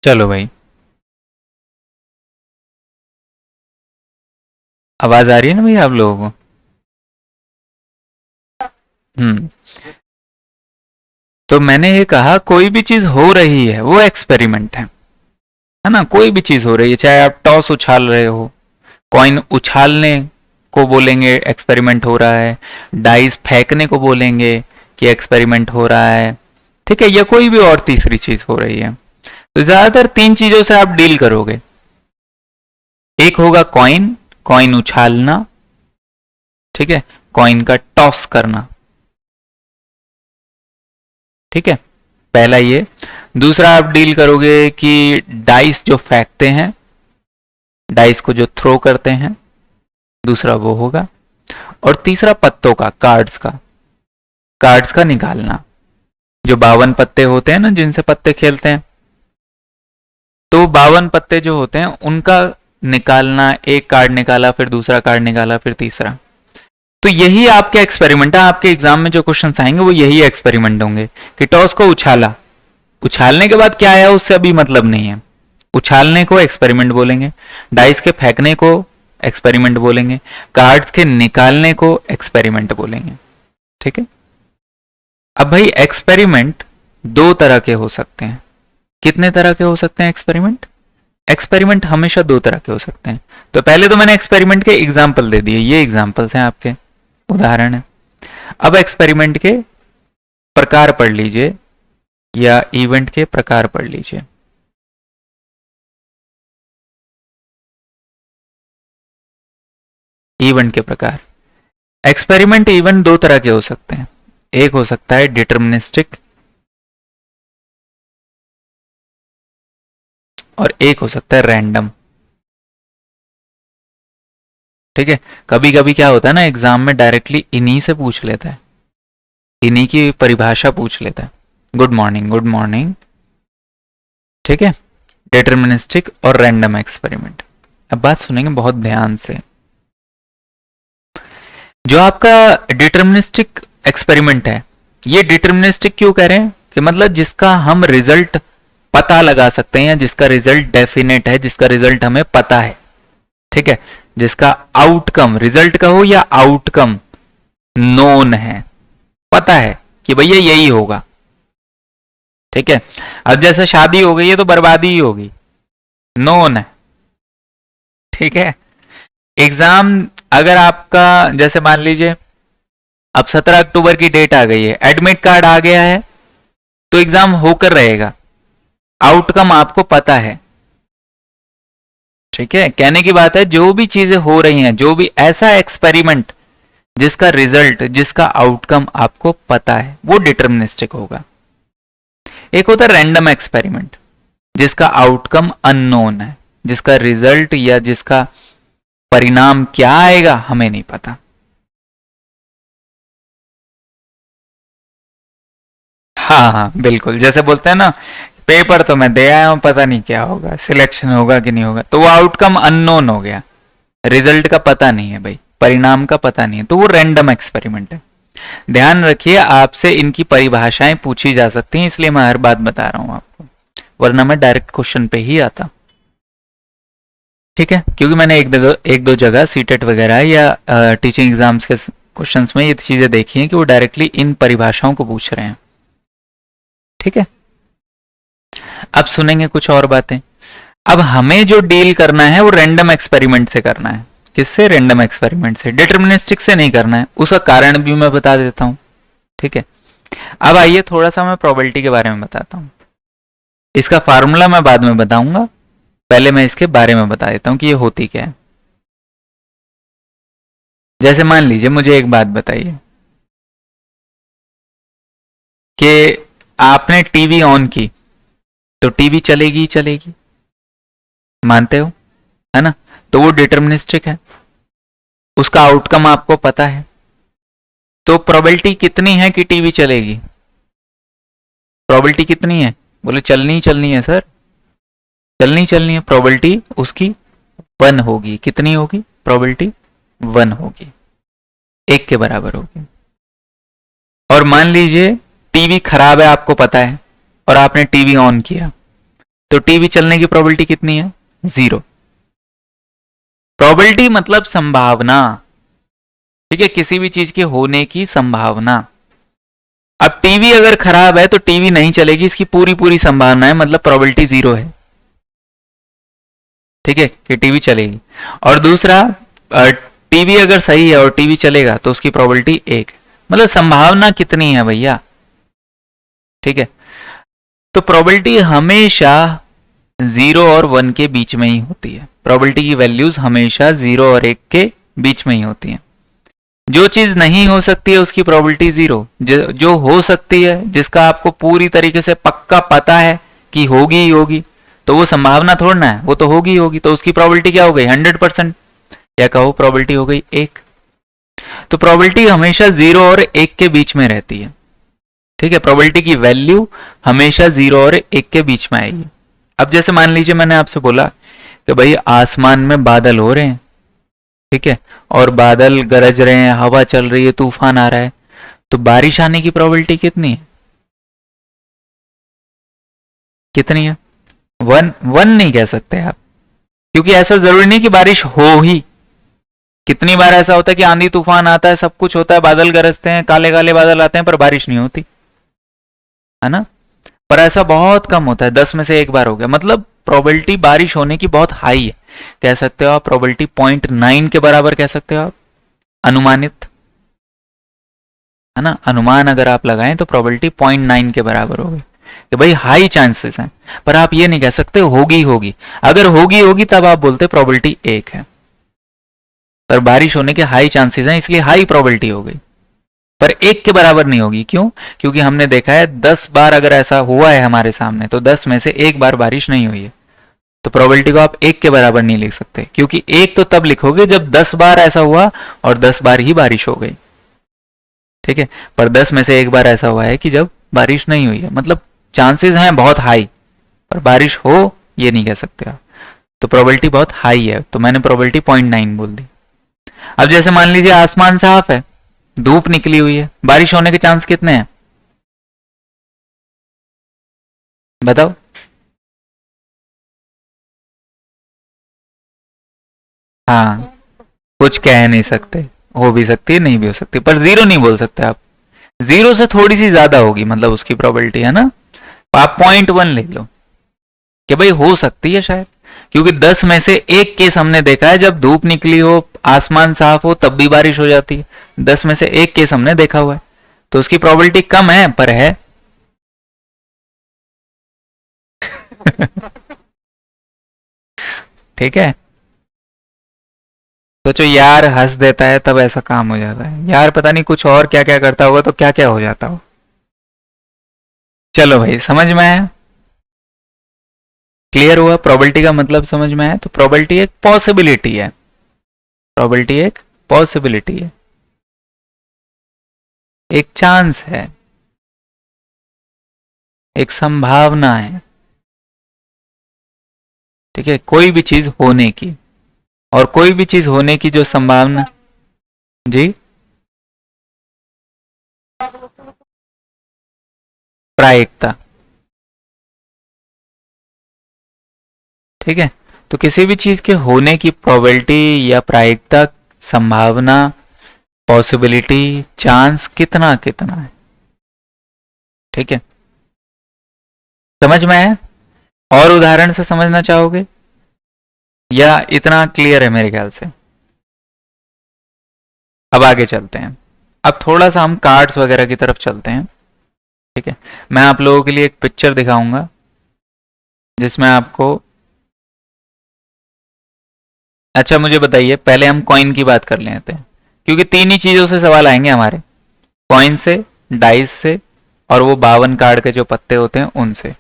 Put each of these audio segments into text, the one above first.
चलो भाई, आवाज आ रही है ना भाई आप लोगों को? हम्म। तो मैंने ये कहा कोई भी चीज हो रही है वो एक्सपेरिमेंट है ना? कोई भी चीज हो रही है, चाहे आप टॉस उछाल रहे हो, कॉइन उछालने को बोलेंगे एक्सपेरिमेंट हो रहा है, डाइस फेंकने को बोलेंगे कि एक्सपेरिमेंट हो रहा है, ठीक है? या कोई भी और तीसरी चीज हो रही है। तो ज्यादातर तीन चीजों से आप डील करोगे। एक होगा कॉइन, कॉइन उछालना, ठीक है? कॉइन का टॉस करना, ठीक है? पहला ये। दूसरा आप डील करोगे कि डाइस जो फेंकते हैं, डाइस को जो थ्रो करते हैं, दूसरा वो होगा। और तीसरा पत्तों का, कार्ड्स का, कार्ड्स का निकालना। जो 52 पत्ते होते हैं ना, जिनसे पत्ते खेलते हैं, तो 52 पत्ते जो होते हैं उनका निकालना। एक कार्ड निकाला, फिर दूसरा कार्ड निकाला, फिर तीसरा। तो यही आपके एक्सपेरिमेंट है। आपके एग्जाम में जो क्वेश्चन आएंगे वो यही एक्सपेरिमेंट होंगे कि टॉस को उछाला, उछालने के बाद क्या आया उससे अभी मतलब नहीं है। उछालने को एक्सपेरिमेंट बोलेंगे, डाइस के फेंकने को एक्सपेरिमेंट बोलेंगे, कार्ड्स के निकालने को एक्सपेरिमेंट बोलेंगे, ठीक है? अब भाई एक्सपेरिमेंट दो तरह के हो सकते हैं। कितने तरह के हो सकते हैं एक्सपेरिमेंट? एक्सपेरिमेंट हमेशा दो तरह के हो सकते हैं। तो पहले तो मैंने एक्सपेरिमेंट के एग्जाम्पल दे दिए, ये एग्जाम्पल्स हैं आपके, उदाहरण है। अब एक्सपेरिमेंट के प्रकार पढ़ लीजिए, या इवेंट के प्रकार पढ़ लीजिए। इवेंट के प्रकार। एक्सपेरिमेंट इवेंट दो तरह के हो सकते हैं। एक हो सकता है डिटर्मिनिस्टिक, और एक हो सकता है रैंडम, ठीक है? कभी कभी क्या होता है ना, एग्जाम में डायरेक्टली इन्हीं से पूछ लेता है, इन्हीं की परिभाषा पूछ लेता है। गुड मॉर्निंग, गुड मॉर्निंग, ठीक है? डिटर्मिनिस्टिक और रैंडम एक्सपेरिमेंट। अब बात सुनेंगे बहुत ध्यान से। जो आपका डिटर्मिनिस्टिक एक्सपेरिमेंट है, ये डिटर्मिनिस्टिक क्यों कह रहे हैं? कि मतलब जिसका हम रिजल्ट पता लगा सकते हैं, या जिसका रिजल्ट डेफिनेट है, जिसका रिजल्ट हमें पता है, ठीक है? जिसका आउटकम, रिजल्ट का हो या आउटकम, नोन है, पता है कि भैया यही होगा, ठीक है? अब जैसे शादी हो गई है तो बर्बादी ही होगी, नोन है, ठीक है? एग्जाम अगर आपका, जैसे मान लीजिए अब 17 अक्टूबर की डेट आ गई है, एडमिट कार्ड आ गया है, तो एग्जाम होकर रहेगा, आउटकम आपको पता है, ठीक है? कहने की बात है, जो भी चीजें हो रही हैं, जो भी ऐसा एक्सपेरिमेंट जिसका रिजल्ट, जिसका आउटकम आपको पता है, वो डिटर्मिनिस्टिक होगा। एक होता है रैंडम एक्सपेरिमेंट, जिसका आउटकम अननोन है, जिसका रिजल्ट या जिसका परिणाम क्या आएगा हमें नहीं पता। हाँ हाँ बिल्कुल, जैसे बोलते हैं ना, पेपर तो मैं दे आया हूं, पता नहीं क्या होगा, सिलेक्शन होगा कि नहीं होगा, तो वो आउटकम अननोन हो गया, रिजल्ट का पता नहीं है भाई, परिणाम का पता नहीं है, तो वो रैंडम एक्सपेरिमेंट है। ध्यान रखिए, आपसे इनकी परिभाषाएं पूछी जा सकती हैं, इसलिए मैं हर बात बता रहा हूं आपको, वरना मैं डायरेक्ट क्वेश्चन पे ही आता, ठीक है? क्योंकि मैंने एक दो जगह सीटेट वगैरह या टीचिंग एग्जाम्स के क्वेश्चंस में ये चीजें देखी हैं कि वो डायरेक्टली इन परिभाषाओं को पूछ रहे हैं, ठीक है? अब सुनेंगे कुछ और बातें। अब हमें जो डील करना है वो रैंडम एक्सपेरिमेंट से करना है। किससे? रैंडम एक्सपेरिमेंट से, डिटर्मिनिस्टिक से नहीं करना है। उसका कारण भी मैं बता देता हूं, ठीक है? अब आइए थोड़ा सा मैं प्रोबेबिलिटी के बारे में बताता हूं। इसका फार्मूला मैं बाद में बताऊंगा, पहले मैं इसके बारे में बता देता हूं कि ये होती क्या है। जैसे मान लीजिए, मुझे एक बात बताइए कि आपने टीवी ऑन की, तो टीवी चलेगी ही चलेगी, मानते हो, है ना? तो वो डिटर्मिनिस्टिक है, उसका आउटकम आपको पता है। तो प्रोबेबिलिटी कितनी है कि टीवी चलेगी? प्रोबेबिलिटी कितनी है? बोले चलनी ही चलनी है सर, चलनी ही चलनी है। प्रोबेबिलिटी उसकी 1 होगी। कितनी होगी प्रोबेबिलिटी? 1 होगी, 1 के बराबर होगी। और मान लीजिए टीवी खराब है, आपको पता है, और आपने टीवी ऑन किया, तो टीवी चलने की प्रोबेबिलिटी कितनी है? 0। प्रोबेबिलिटी मतलब संभावना, ठीक है, किसी भी चीज के होने की संभावना। अब टीवी अगर खराब है तो टीवी नहीं चलेगी, इसकी पूरी पूरी संभावना है, मतलब प्रोबेबिलिटी 0 है, ठीक है, कि टीवी चलेगी। और दूसरा, टीवी अगर सही है और टीवी चलेगा तो उसकी प्रोबेबिलिटी 1 है, मतलब संभावना कितनी है भैया, ठीक है। तो प्रोबेबिलिटी हमेशा 0 और 1 के बीच में ही होती है, प्रोबेबिलिटी की वैल्यूज हमेशा 0 और 1 के बीच में ही होती हैं। जो चीज नहीं हो सकती है उसकी प्रोबेबिलिटी 0, जो हो सकती है, जिसका आपको पूरी तरीके से पक्का पता है कि होगी ही होगी, तो वो संभावना थोड़ना है, वो तो होगी ही होगी, तो उसकी प्रोबेबिलिटी क्या हो गई? 100%, या कहो प्रोबेबिलिटी हो गई 1। तो प्रोबेबिलिटी हमेशा 0 और 1 के बीच में रहती है, ठीक है, प्रोबेबिलिटी की वैल्यू हमेशा 0 और 1 के बीच में आएगी। अब जैसे मान लीजिए मैंने आपसे बोला कि भाई आसमान में बादल हो रहे हैं, ठीक है, और बादल गरज रहे हैं, हवा चल रही है, तूफान आ रहा है, तो बारिश आने की प्रोबेबिलिटी कितनी है? कितनी है? 1 नहीं कह सकते आप, क्योंकि ऐसा जरूरी नहीं कि बारिश हो ही। कितनी बार ऐसा होता है कि आंधी तूफान आता है, सब कुछ होता है, बादल गरजते हैं, काले काले बादल आते हैं, पर बारिश नहीं होती, है ना। पर ऐसा बहुत कम होता है, 10 में से 1 बार हो गया, मतलब प्रोबेबिलिटी बारिश होने की बहुत हाई है। कह सकते हो आप प्रोबेबिलिटी 0.9 के बराबर कह सकते हो आप, अनुमानित, है ना, अनुमान अगर आप लगाएं तो प्रोबेबिलिटी 0.9 के बराबर होगी कि भाई हाई चांसेस हैं। पर आप ये नहीं कह सकते होगी होगी, अगर होगी होगी तब आप बोलते प्रोबेबिलिटी 1 है, पर बारिश होने के हाई चांसेस हैं इसलिए हाई प्रोबेबिलिटी हो गई, पर 1 के बराबर नहीं होगी। क्यों? क्योंकि हमने देखा है 10 बार अगर ऐसा हुआ है हमारे सामने तो 10 में से 1 बार बारिश नहीं हुई है, तो प्रोबेबिलिटी को आप 1 के बराबर नहीं लिख सकते, क्योंकि 1 तो तब लिखोगे जब 10 बार ऐसा हुआ और 10 बार ही बारिश हो गई, ठीक है, पर 10 में से 1 बार ऐसा हुआ है कि जब बारिश नहीं हुई है, मतलब चांसेस हैं बहुत हाई, पर बारिश हो ये नहीं कह सकते आप। तो प्रोबेबिलिटी बहुत हाई है, तो मैंने प्रोबेबिलिटी 0.9 बोल दी। अब जैसे मान लीजिए आसमान साफ है, धूप निकली हुई है, बारिश होने के चांस कितने हैं बताओ? हाँ, कुछ कह नहीं सकते, हो भी सकती है नहीं भी हो सकती, पर 0 नहीं बोल सकते आप। 0 से थोड़ी सी ज्यादा होगी, मतलब उसकी प्रोबेबिलिटी, है ना। आप 0.1 ले लो कि भाई हो सकती है शायद, क्योंकि 10 में से 1 केस हमने देखा है जब धूप निकली हो, आसमान साफ हो, तब भी बारिश हो जाती है। 10 में से 1 केस हमने देखा हुआ है, तो उसकी प्रोबेबिलिटी कम है पर है। ठीक है, सोचो यार हंस देता है तब ऐसा काम हो जाता है, यार पता नहीं कुछ और क्या क्या करता होगा तो क्या क्या हो जाता हो। चलो भाई, समझ में आया? क्लियर हुआ? प्रोबेबिलिटी का मतलब समझ में आया? तो प्रोबेबिलिटी एक पॉसिबिलिटी है, प्रोबेबिलिटी एक पॉसिबिलिटी है, एक चांस है, एक संभावना है, ठीक है, कोई भी चीज होने की, और कोई भी चीज होने की जो संभावना। जी, प्रायिकता, ठीक है, तो किसी भी चीज के होने की प्रोबेबिलिटी या प्रायिकता, संभावना, पॉसिबिलिटी, चांस कितना कितना है, ठीक है, समझ में आया? और उदाहरण से समझना चाहोगे या इतना क्लियर है मेरे ख्याल से? अब आगे चलते हैं, अब थोड़ा सा हम कार्ड्स वगैरह की तरफ चलते हैं, ठीक है। मैं आप लोगों के लिए एक पिक्चर दिखाऊंगा जिसमें आपको, अच्छा मुझे बताइए, पहले हम कॉइन की बात कर लेते हैं, क्योंकि 3 ही चीजों से सवाल आएंगे हमारे, कॉइन से, डाइस से, और वो 52 कार्ड के जो पत्ते होते हैं उनसे।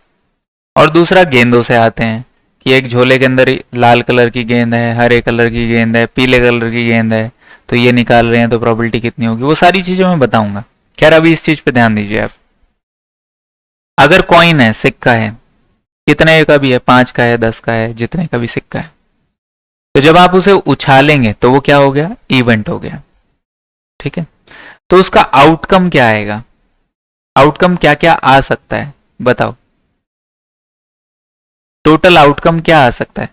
और दूसरा गेंदों से आते हैं कि एक झोले के अंदर लाल कलर की गेंद है, हरे कलर की गेंद है, पीले कलर की गेंद है, तो ये निकाल रहे हैं तो प्रोबेबिलिटी कितनी होगी, वो सारी चीजें मैं बताऊंगा। खैर अभी इस चीज पे ध्यान दीजिए आप। अगर कॉइन है, सिक्का है, कितने का भी है, 5 का है, 10 का है, जितने का भी सिक्का है, तो जब आप उसे उछालेंगे तो वो क्या हो गया? इवेंट हो गया, ठीक है। तो उसका आउटकम क्या आएगा? आउटकम क्या क्या आ सकता है बताओ? टोटल आउटकम क्या आ सकता है?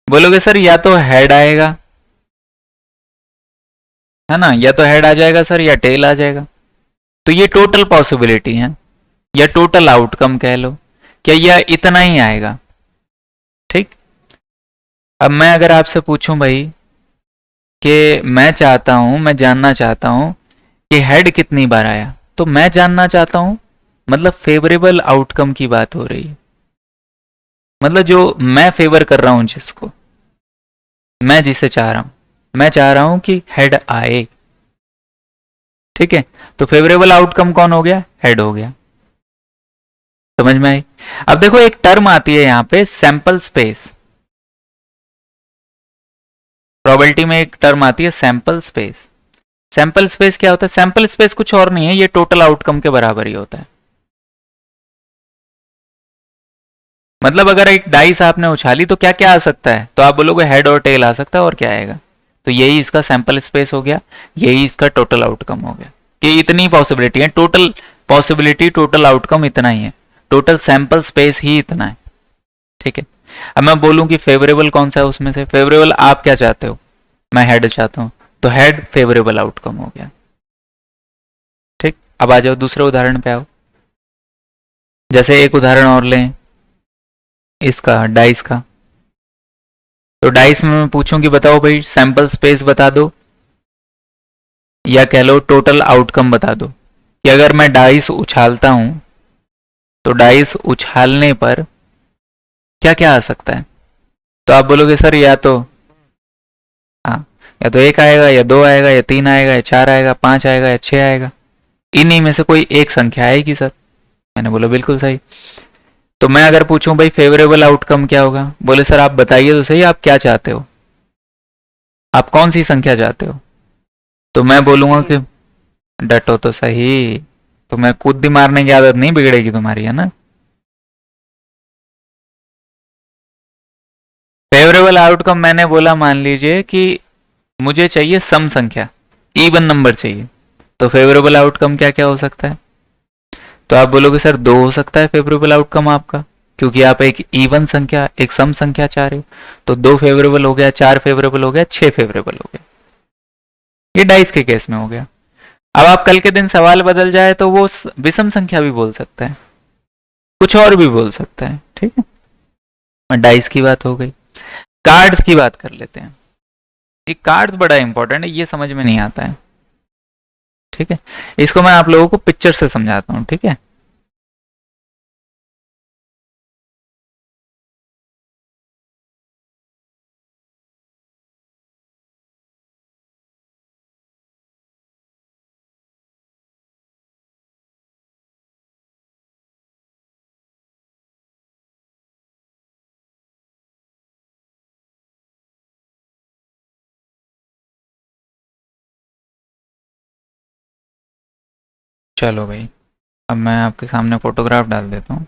बोलोगे सर या तो हेड आएगा, है ना, या तो हेड आ जाएगा सर या टेल आ जाएगा। तो ये टोटल पॉसिबिलिटी है या टोटल आउटकम कह लो, क्या यह इतना ही आएगा? ठीक। अब मैं अगर आपसे पूछूं भाई कि मैं चाहता हूं, मैं जानना चाहता हूं कि हेड कितनी बार आया, तो मैं जानना चाहता हूं, मतलब फेवरेबल आउटकम की बात हो रही है, मतलब जो मैं फेवर कर रहा हूं, जिसको मैं जिसे चाह रहा हूं, मैं चाह रहा हूं कि हेड आए। ठीक है, तो फेवरेबल आउटकम कौन हो गया? हेड हो गया। समझ में आई? अब देखो एक टर्म आती है यहां पे, सैंपल स्पेस। प्रोबेबिलिटी में एक टर्म आती है सैंपल स्पेस। सैंपल स्पेस क्या होता है? सैंपल स्पेस कुछ और नहीं है, ये टोटल आउटकम के बराबर ही होता है। मतलब अगर एक डाइस आपने उछाली तो क्या क्या आ सकता है? तो आप बोलोगे हेड और टेल आ सकता है, और क्या आएगा? तो यही इसका सैंपल स्पेस हो गया, यही इसका टोटल आउटकम हो गया कि इतनी पॉसिबिलिटी है। टोटल पॉसिबिलिटी, टोटल आउटकम इतना ही है, टोटल सैंपल स्पेस ही इतना है। ठीक है। अब मैं बोलूं कि फेवरेबल कौन सा है उसमें से? फेवरेबल आप क्या चाहते हो? मैं हेड चाहता हूं, तो हेड फेवरेबल आउटकम हो गया। ठीक। अब आ जाओ दूसरे उदाहरण पे आओ। जैसे एक उदाहरण और लें, इसका डाइस का। तो डाइस में मैं पूछूं कि बताओ भाई सैंपल स्पेस बता दो, या कह लो टोटल आउटकम बता दो, कि अगर मैं डाइस उछालता हूं तो डाइस उछालने पर क्या क्या आ सकता है? तो आप बोलोगे सर या तो, हाँ, या तो एक आएगा, या दो आएगा, या तीन आएगा, या चार आएगा, पांच आएगा, या छह आएगा। इन्हीं में से कोई एक संख्या आएगी सर। मैंने बोला बिल्कुल सही। तो मैं अगर पूछूं भाई फेवरेबल आउटकम क्या होगा, बोले सर आप बताइए तो सही, आप क्या चाहते हो, आप कौन सी संख्या चाहते हो? तो मैं बोलूंगा कि डटो तो सही, तो मैं कूद मारने की आदत नहीं बिगड़ेगी तुम्हारी, है ना। फेवरेबल आउटकम मैंने बोला, मान लीजिए कि मुझे चाहिए सम संख्या, इवन नंबर चाहिए, तो फेवरेबल आउटकम क्या क्या हो सकता है? तो आप बोलोगे सर दो हो सकता है फेवरेबल आउटकम आपका, क्योंकि आप एक इवन संख्या, एक सम संख्या चाह रहे हो। तो दो फेवरेबल हो गया, चार फेवरेबल हो गया, छह फेवरेबल हो गया। ये डाइस के केस में हो गया। अब आप कल के दिन सवाल बदल जाए तो वो विषम संख्या भी बोल सकता है, कुछ और भी बोल सकता है। ठीक है, और डाइस की बात हो गई। कार्ड्स की बात कर लेते हैं। ये कार्ड्स बड़ा इंपॉर्टेंट है, ये समझ में नहीं आता है। ठीक है, इसको मैं आप लोगों को पिक्चर से समझाता हूं। ठीक है, चलो भाई, अब मैं आपके सामने फोटोग्राफ डाल देता हूँ।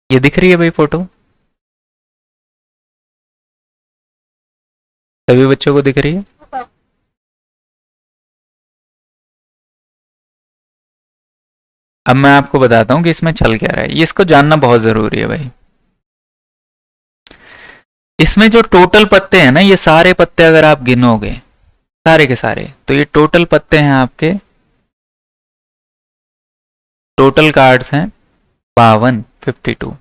ये दिख रही है भाई फोटो? सभी बच्चों को दिख रही है? अब मैं आपको बताता हूँ कि इसमें चल क्या रहा है, ये इसको जानना बहुत जरूरी है भाई। इसमें जो टोटल पत्ते हैं ना, ये सारे पत्ते अगर आप गिनोगे सारे के सारे, तो ये टोटल पत्ते हैं आपके, टोटल कार्ड्स हैं 52, 52।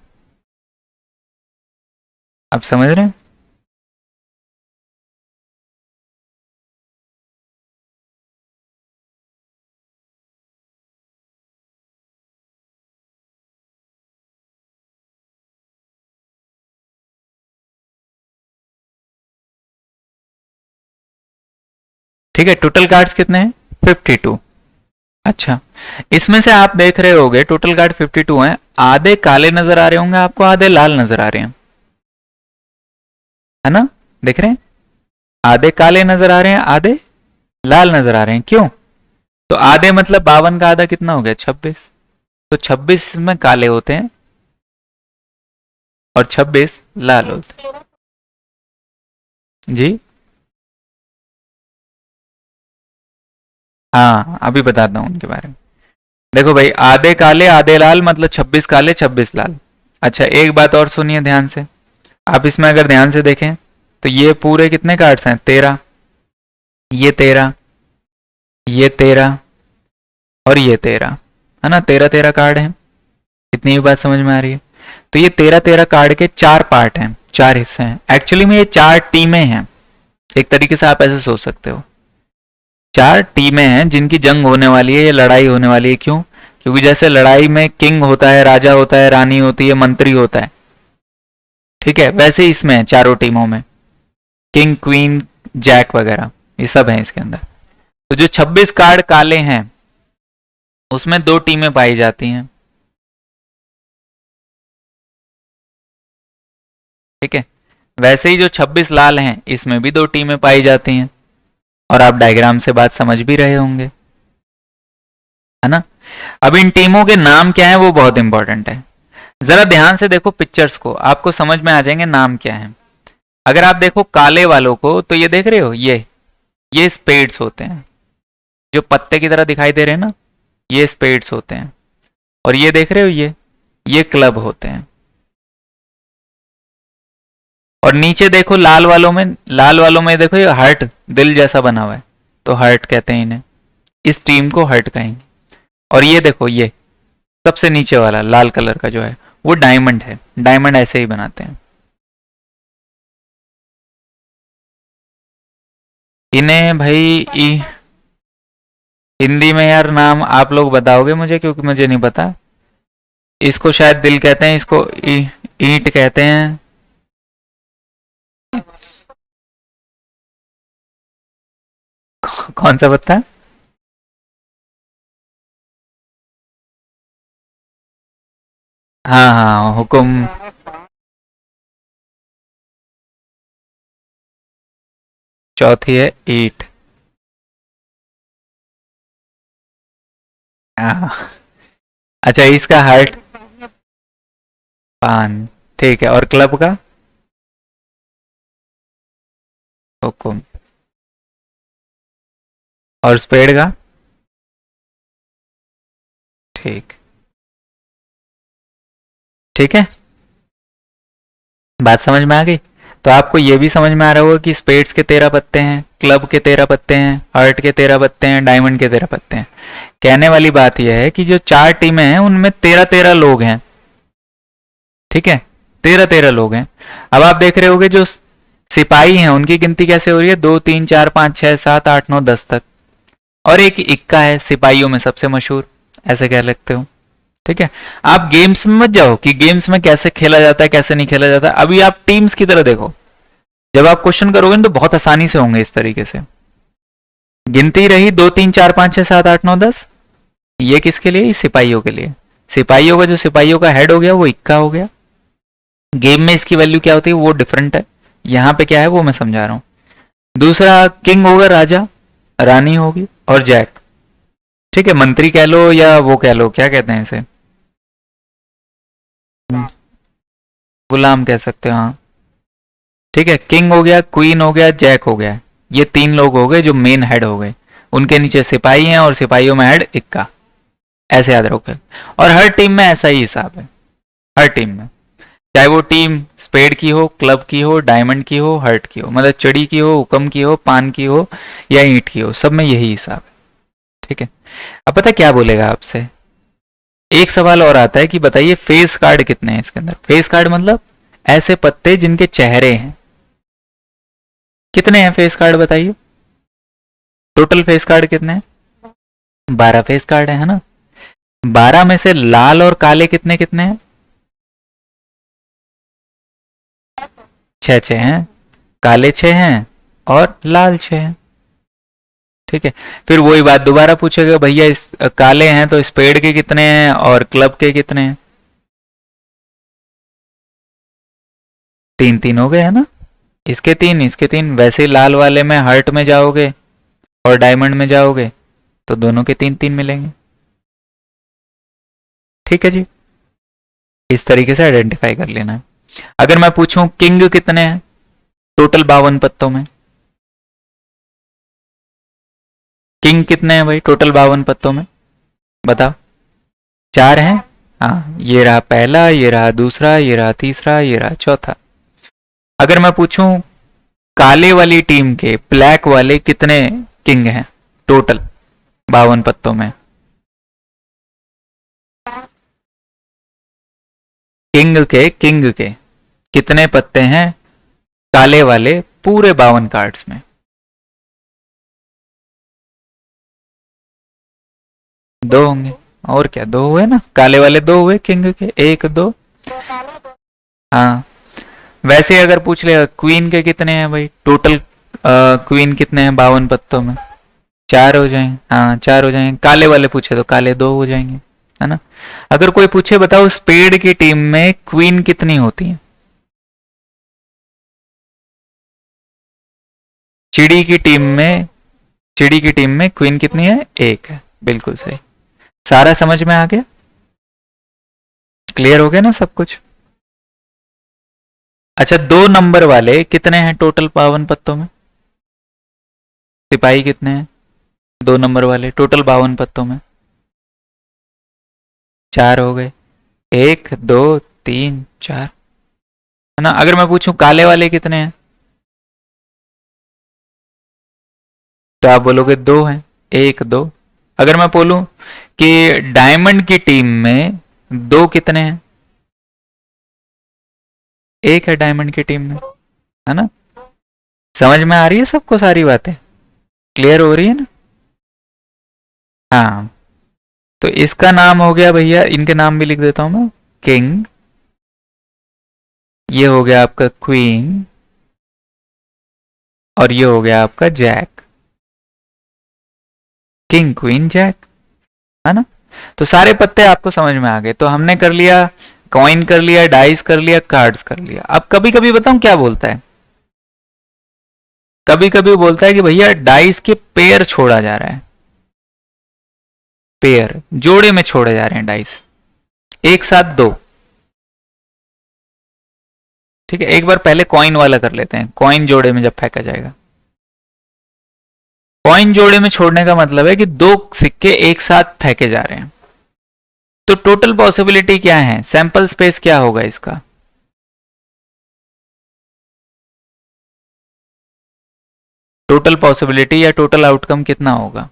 आप समझ रहे हैं? ठीक है, टोटल कार्ड्स कितने हैं? 52। अच्छा, इसमें से आप देख रहे होगे टोटल कार्ड 52 हैं, आधे काले नजर आ रहे होंगे आपको, आधे लाल नजर आ रहे हैं, है ना। देख रहे हैं, आधे काले नजर आ रहे हैं, आधे लाल नजर आ रहे हैं। क्यों? तो आधे मतलब 52 का आधा कितना हो गया? 26। तो 26 में काले होते हैं और 26 लाल होते हैं। जी हाँ, अभी बताता हूँ उनके बारे में। देखो भाई, आधे काले आधे लाल मतलब 26 काले 26 लाल। अच्छा, एक बात और सुनिए ध्यान से। आप इसमें अगर ध्यान से देखें तो ये पूरे कितने कार्ड्स हैं? 13। ये 13, ये 13 और ये 13, है ना? 13 कार्ड हैं। इतनी भी बात समझ में आ रही है? तो ये 13 कार्ड के 4 पार्ट हैं, 4 हिस्से हैं। एक्चुअली में ये 4 टीमें हैं। एक तरीके से आप ऐसे सोच सकते हो, 4 टीमें हैं जिनकी जंग होने वाली है, ये लड़ाई होने वाली है। क्यों? क्योंकि जैसे लड़ाई में किंग होता है, राजा होता है, रानी होती है, मंत्री होता है, ठीक है, वैसे ही इसमें है चारों टीमों में, किंग, क्वीन, जैक वगैरह ये सब हैं इसके अंदर। तो जो 26 कार्ड काले हैं उसमें 2 टीमें पाई जाती हैं, ठीक है। वैसे ही जो 26 लाल हैं इसमें भी 2 टीमें पाई जाती हैं, और आप डायग्राम से बात समझ भी रहे होंगे, है ना? अब इन टीमों के नाम क्या है वो बहुत इंपॉर्टेंट है। जरा ध्यान से देखो पिक्चर्स को, आपको समझ में आ जाएंगे नाम क्या है। अगर आप देखो काले वालों को तो ये देख रहे हो, ये स्पेड्स होते हैं, जो पत्ते की तरह दिखाई दे रहे हैं ना, ये स्पेड्स होते हैं। और ये देख रहे हो, ये क्लब होते हैं। और नीचे देखो लाल वालों में देखो ये हार्ट, दिल जैसा बना हुआ है, तो हार्ट कहते हैं इन्हें, इस टीम को हार्ट कहेंगे। और ये देखो, ये सबसे नीचे वाला लाल कलर का जो है वो डायमंड है, डायमंड ऐसे ही बनाते हैं इन्हें भाई। हिंदी में यार नाम आप लोग बताओगे मुझे, क्योंकि मुझे नहीं पता। इसको शायद दिल कहते हैं, इसको ईंट कहते हैं। कौन सा पत्ता? हाँ हाँ, हुक्म। चौथी है ईट। हाँ। अच्छा, इसका हार्ट पान, ठीक है। और क्लब का हुक्म, और स्पेड का, ठीक, ठीक है। बात समझ में आ गई? तो आपको ये भी समझ में आ रहा होगा कि स्पेड्स के 13 पत्ते हैं, क्लब के 13 पत्ते हैं, हार्ट के 13 पत्ते हैं, डायमंड के 13 पत्ते हैं। कहने वाली बात यह है कि जो 4 टीमें हैं उनमें 13-13 लोग हैं, ठीक है, 13-13 लोग हैं। अब आप देख रहे होगे जो सिपाही हैं उनकी गिनती कैसे हो रही है? 2 3 4 5 6 7 8 9 10 तक। और एक इक्का है सिपाहियों में सबसे मशहूर, ऐसे कह सकते हो, ठीक है। आप गेम्स में मत जाओ कि गेम्स में कैसे खेला जाता है कैसे नहीं खेला जाता, अभी आप टीम्स की तरह देखो। जब आप क्वेश्चन करोगे ना तो बहुत आसानी से होंगे इस तरीके से। गिनती रही 2 3 4 5 6 7 8 9 10, ये किसके लिए? सिपाहियों के लिए। सिपाहियों का जो सिपाहियों का हेड हो गया वो इक्का हो गया। गेम में इसकी वैल्यू क्या होती है वो डिफरेंट है, यहां पे क्या है वो मैं समझा रहा हूं। दूसरा किंग होगा, राजा, रानी होगी, और जैक, ठीक है, मंत्री कह लो या वो कह लो, क्या कहते हैं इसे, गुलाम कह सकते हो, हाँ, ठीक है। किंग हो गया, क्वीन हो गया, जैक हो गया, ये 3 लोग हो गए जो मेन हेड हो गए। उनके नीचे सिपाही हैं और सिपाहियों में हेड इक्का, ऐसे याद रखोगे। और हर टीम में ऐसा ही हिसाब है, हर टीम में, चाहे वो टीम स्पेड की हो, क्लब की हो, डायमंड की हो, हर्ट की हो, मतलब चड़ी की हो, हुक्म की हो, पान की हो या ईंट की हो, सब में यही हिसाब है, ठीक है। अब पता क्या बोलेगा आपसे? एक सवाल और आता है कि बताइए फेस कार्ड कितने हैं इसके अंदर? फेस कार्ड मतलब ऐसे पत्ते जिनके चेहरे हैं। कितने हैं फेस कार्ड बताइए? टोटल फेस कार्ड कितने हैं? 12 फेस कार्ड है ना? 12 में से लाल और काले कितने कितने हैं? 6-6 हैं, काले 6 हैं और लाल 6 हैं, ठीक है। फिर वही बात दोबारा पूछेगा, भैया इस काले हैं तो स्पेड के कितने हैं और क्लब के कितने हैं? 3-3 हो गए है ना? इसके 3 इसके 3। वैसे ही लाल वाले में हार्ट में जाओगे और डायमंड में जाओगे तो दोनों के 3-3 मिलेंगे। ठीक है जी, इस तरीके से आइडेंटिफाई कर लेना है। अगर मैं पूछूं किंग कितने हैं टोटल 52 पत्तों में, किंग कितने हैं भाई टोटल 52 पत्तों में, बताओ। 4 हैं, हाँ, ये रहा पहला, ये रहा दूसरा, ये रहा तीसरा, ये रहा चौथा। अगर मैं पूछूं काले वाली टीम के ब्लैक वाले कितने किंग हैं टोटल 52 पत्तों में, किंग के कितने पत्ते हैं काले वाले पूरे 52 कार्ड्स में? दो होंगे, और क्या, दो हुए ना, काले वाले दो हुए किंग के, एक दो। हाँ, वैसे अगर पूछ ले क्वीन के कितने हैं भाई टोटल, क्वीन कितने हैं 52 पत्तों में? 4 हो जाएंगे, हाँ 4 हो जाएंगे। काले वाले पूछे तो काले 2 हो जाएंगे, है ना। अगर कोई पूछे बताओ स्पेड की टीम में क्वीन कितनी होती है, चिड़ी की टीम में, चिड़ी की टीम में क्वीन कितनी है? एक है, बिल्कुल सही। सारा समझ में आ गया, क्लियर हो गया ना सब कुछ। अच्छा, 2 नंबर वाले कितने हैं टोटल 52 पत्तों में? सिपाही कितने हैं 2 नंबर वाले टोटल 52 पत्तों में? 4 हो गए, 1 2 3 4, है ना। अगर मैं पूछूं काले वाले कितने हैं, तो आप बोलोगे 2 हैं, 1 2। अगर मैं बोलूं कि डायमंड की टीम में 2 कितने हैं? 1 है डायमंड की टीम में, है ना। समझ में आ रही है सबको सारी बातें, क्लियर हो रही है ना? हाँ, तो इसका नाम हो गया भैया, इनके नाम भी लिख देता हूं मैं, किंग, ये हो गया आपका क्वीन, और ये हो गया आपका जैक। किंग क्वीन जैक, है ना। तो सारे पत्ते आपको समझ में आ गए। तो हमने कर लिया, कॉइन कर लिया, डाइस कर लिया, कार्ड्स कर लिया। अब कभी कभी बताऊं क्या बोलता है, कभी कभी बोलता है कि भैया डाइस के पेयर छोड़ा जा रहा है, पेयर जोड़े में छोड़े जा रहे हैं डाइस, एक साथ 2। ठीक है, एक बार पहले कॉइन वाला कर लेते हैं, कॉइन जोड़े में जब फेंका जाएगा। कॉइन जोड़े में छोड़ने का मतलब है कि 2 सिक्के एक साथ फेंके जा रहे हैं। तो टोटल पॉसिबिलिटी क्या है, सैंपल स्पेस क्या होगा इसका? टोटल पॉसिबिलिटी या टोटल आउटकम कितना होगा?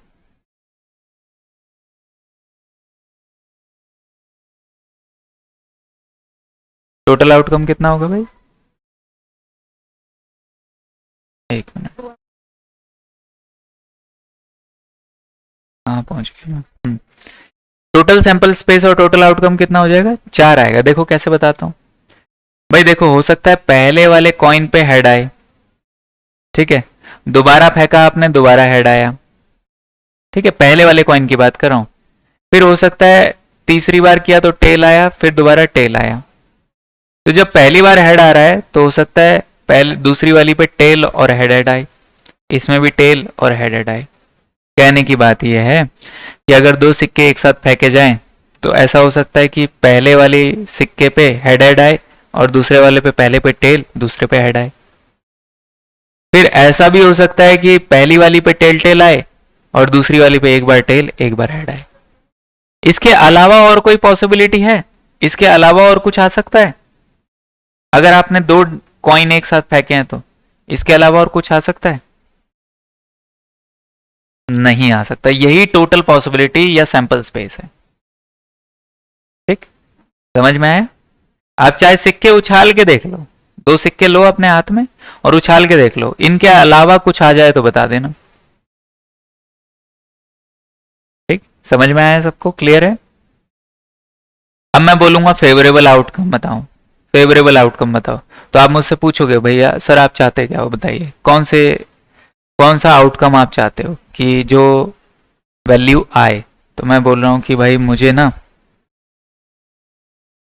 टोटल आउटकम कितना होगा भाई? एक मिनट, हाँ पहुंच गया। टोटल सैंपल स्पेस और टोटल आउटकम कितना हो जाएगा? 4 आएगा। देखो कैसे बताता हूं भाई, देखो हो सकता है पहले वाले कॉइन पे हेड आए, ठीक है, दोबारा फेंका आपने, दोबारा हेड आया, ठीक है, पहले वाले कॉइन की बात कर रहा हूं। फिर हो सकता है तीसरी बार किया तो टेल आया, फिर दोबारा टेल आया। तो जब पहली बार हेड आ रहा है तो हो सकता है पहले दूसरी वाली पे टेल और हेड हेड आए, इसमें भी टेल और हेड हेड आए। कहने की बात यह है कि अगर 2 सिक्के एक साथ फेंके जाएं तो ऐसा हो सकता है कि पहले वाले सिक्के पे हेड हेड आए और दूसरे वाले पे पहले पे टेल, दूसरे पे हेड आए। फिर ऐसा भी हो सकता है कि पहली वाली पे टेल टेल आए और दूसरी वाली पे एक बार टेल एक बार हेड आए। इसके अलावा और कोई पॉसिबिलिटी है? इसके अलावा और कुछ आ सकता है? अगर आपने 2 कॉइन एक साथ फेंके हैं तो इसके अलावा और कुछ आ सकता है? नहीं आ सकता। यही टोटल पॉसिबिलिटी या सैंपल स्पेस है। ठीक, समझ में आया? आप चाहे सिक्के उछाल के देख लो, 2 सिक्के लो अपने हाथ में और उछाल के देख लो, इनके अलावा कुछ आ जाए तो बता देना। ठीक, समझ में आया सबको, क्लियर है? अब मैं बोलूंगा फेवरेबल आउटकम बताओ, फेवरेबल आउटकम बताओ, तो आप मुझसे पूछोगे भैया सर आप चाहते क्या हो, बताइए कौन सा आउटकम आप चाहते हो कि जो वैल्यू आए। तो मैं बोल रहा हूं कि भाई मुझे ना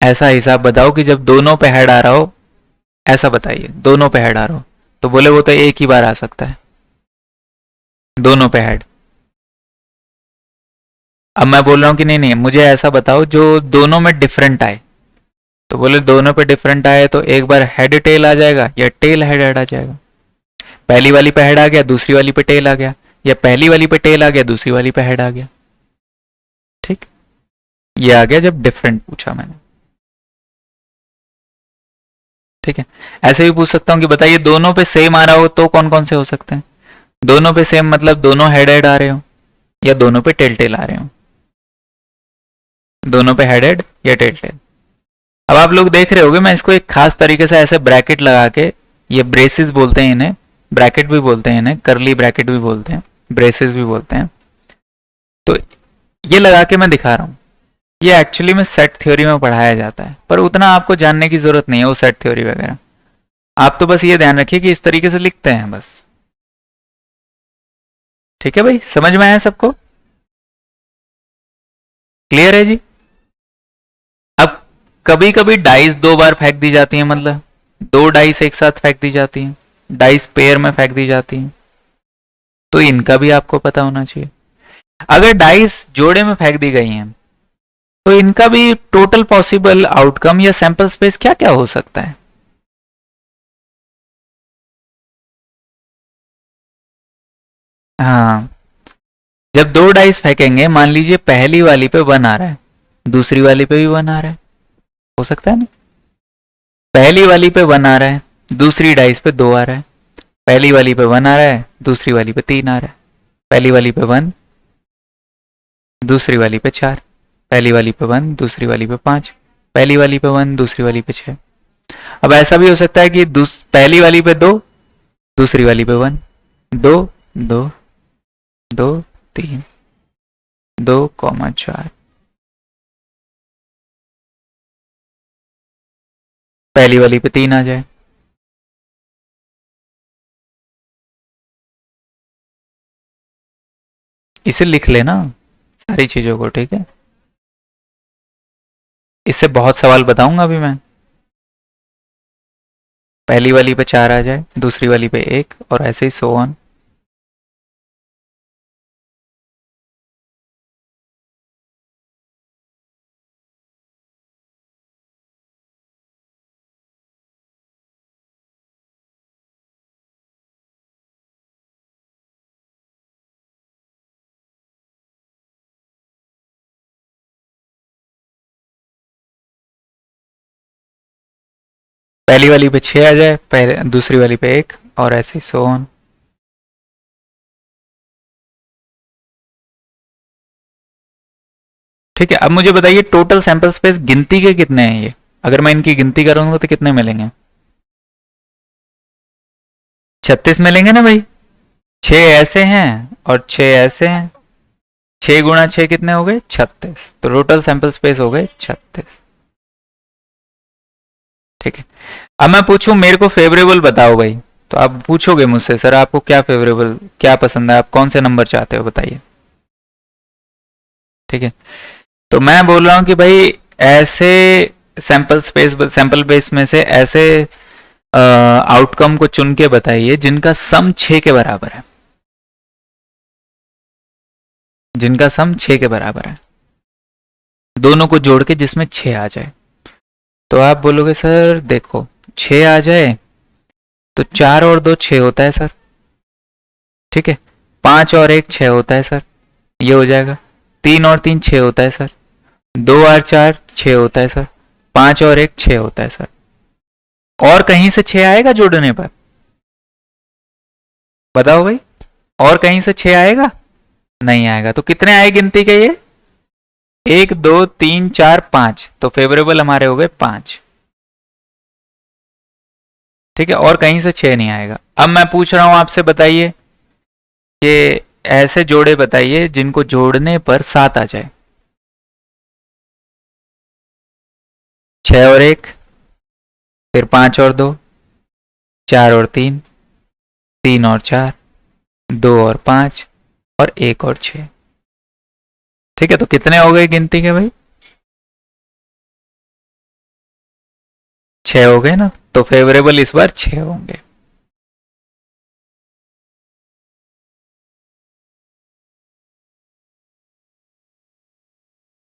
ऐसा हिसाब बताओ कि जब दोनों पे हेड आ रहा हो, ऐसा बताइए, दोनों पे हेड आ रहा हो। तो बोले वो तो एक ही बार आ सकता है दोनों पे हेड। अब मैं बोल रहा हूं कि नहीं नहीं मुझे ऐसा बताओ जो दोनों में डिफरेंट आए, तो बोले दोनों पे डिफरेंट आए तो एक बार हेड टेल आ जाएगा या टेल हेड हेड आ जाएगा। पहली वाली पे हेड आ गया, दूसरी वाली पे टेल आ गया, या पहली वाली पे टेल आ गया, दूसरी वाली पे हेड आ गया। ठीक, ये आ गया जब डिफरेंट पूछा मैंने। ठीक है, ऐसे भी पूछ सकता हूं कि बताइए दोनों पे सेम आ रहा हो तो कौन कौन से हो सकते हैं। दोनों पे सेम मतलब दोनों हेड हेड आ रहे हो या दोनों पे टेल टेल आ रहे हो। दोनों पे हेड हेड या टेल टेल। अब आप लोग देख रहे होगे मैं इसको एक खास तरीके से ऐसे ब्रैकेट लगा के, ये ब्रेसेस बोलते हैं इन्हें, ब्रैकेट भी बोलते हैं इन्हें, करली ब्रैकेट भी बोलते हैं, ब्रेसेस भी बोलते हैं। तो ये लगा के मैं दिखा रहा हूं, ये एक्चुअली में सेट थ्योरी में पढ़ाया जाता है, पर उतना आपको जानने की जरूरत नहीं है वो सेट थ्योरी वगैरह। आप तो बस ये ध्यान रखिए कि इस तरीके से लिखते हैं बस। ठीक है भाई, समझ में आया सबको? क्लियर है जी? अब कभी कभी डाइस दो बार फेंक दी जाती है, मतलब दो डाइस एक साथ फेंक दी जाती हैं, डाइस पेयर में फेंक दी जाती हैं, तो इनका भी आपको पता होना चाहिए। अगर डाइस जोड़े में फेंक दी गई हैं तो इनका भी टोटल पॉसिबल आउटकम या सैंपल स्पेस क्या क्या हो सकता है। हाँ, जब दो डाइस फेंकेंगे, मान लीजिए पहली वाली पे 1 आ रहा है, दूसरी वाली पे भी 1 आ रहा है, हो सकता है ना। पहली वाली पे 1 आ रहा है, दूसरी डाइस पे 2 आ रहा है। पहली वाली पे 1 आ रहा है, दूसरी वाली पे 3 आ रहा है। पहली वाली पे 1, दूसरी वाली पे 4। पहली वाली पे 1, दूसरी वाली पे 5। पहली वाली पे 1, दूसरी वाली पे 6। अब ऐसा भी हो सकता है कि पहली वाली पे 2, दूसरी वाली पे 1, 2 2 2 3 2,4। पहली वाली पे 3 आ जाए। इसे लिख लेना सारी चीजों को, ठीक है। इससे बहुत सवाल बताऊंगा अभी मैं। पहली वाली पे 4 आ जाए, दूसरी वाली पे 1, और ऐसे ही सो ऑन। पहली वाली पे 6 आ जाए, पहले दूसरी वाली पे 1, और ऐसे ही सो ऑन। ठीक है, अब मुझे बताइए टोटल सैंपल स्पेस गिनती के कितने हैं ये। अगर मैं इनकी गिनती करूंगा तो कितने मिलेंगे? 36 मिलेंगे ना भाई। 6 ऐसे हैं और 6 ऐसे हैं। 6 × 6 कितने हो गए? 36। तो टोटल सैंपल स्पेस हो गए 36। ठीक है, अब मैं पूछूं मेरे को फेवरेबल बताओ भाई, तो आप पूछोगे मुझसे सर आपको क्या फेवरेबल, क्या पसंद है, आप कौन से नंबर चाहते हो बताइए। ठीक है, तो मैं बोल रहा हूं कि भाई ऐसे सैंपल बेस में से ऐसे आउटकम को चुन के बताइए जिनका सम 6 के बराबर है, जिनका सम 6 के बराबर है, दोनों को जोड़ के जिसमें 6 आ जाए। तो आप बोलोगे सर देखो 6 आ जाए तो 4 और 2 6 होता है सर। ठीक है, 5 और 1 6 होता है सर, ये हो जाएगा। 3 और 3 6 होता है सर, 2 और 4 6 होता है सर, 5 और 1 6 होता है सर। और कहीं से 6 आएगा जोड़ने पर? बताओ भाई, और कहीं से 6 आएगा? नहीं आएगा। तो कितने आए गिनती के ये? 1 2 3 4 5, तो फेवरेबल हमारे हो गए 5। ठीक है, और कहीं से 6 नहीं आएगा। अब मैं पूछ रहा हूं आपसे, बताइए कि ऐसे जोड़े बताइए जिनको जोड़ने पर 7 आ जाए। 6 और 1, फिर 5 और 2, 4 और 3, 3 और 4, 2 और 5, और 1 और 6। ठीक है, तो कितने हो गए गिनती के भाई? 6 हो गए ना, तो फेवरेबल इस बार 6 होंगे।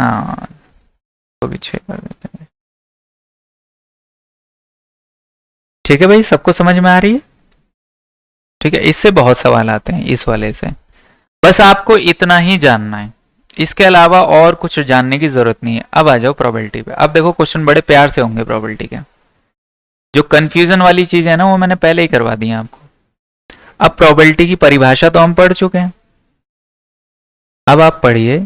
हाँ, तो भी 6 कर देते हैं। ठीक है भाई, सबको समझ में आ रही है? ठीक है, इससे बहुत सवाल आते हैं इस वाले से। बस आपको इतना ही जानना है, इसके अलावा और कुछ जानने की जरूरत नहीं है। अब आ जाओ प्रोबेबिलिटी पे। अब देखो क्वेश्चन बड़े प्यार से होंगे प्रोबेबिलिटी के। जो कंफ्यूजन वाली चीज है ना, वो मैंने पहले ही करवा दी है आपको। अब प्रोबेबिलिटी की परिभाषा तो हम पढ़ चुके हैं। अब आप पढ़िए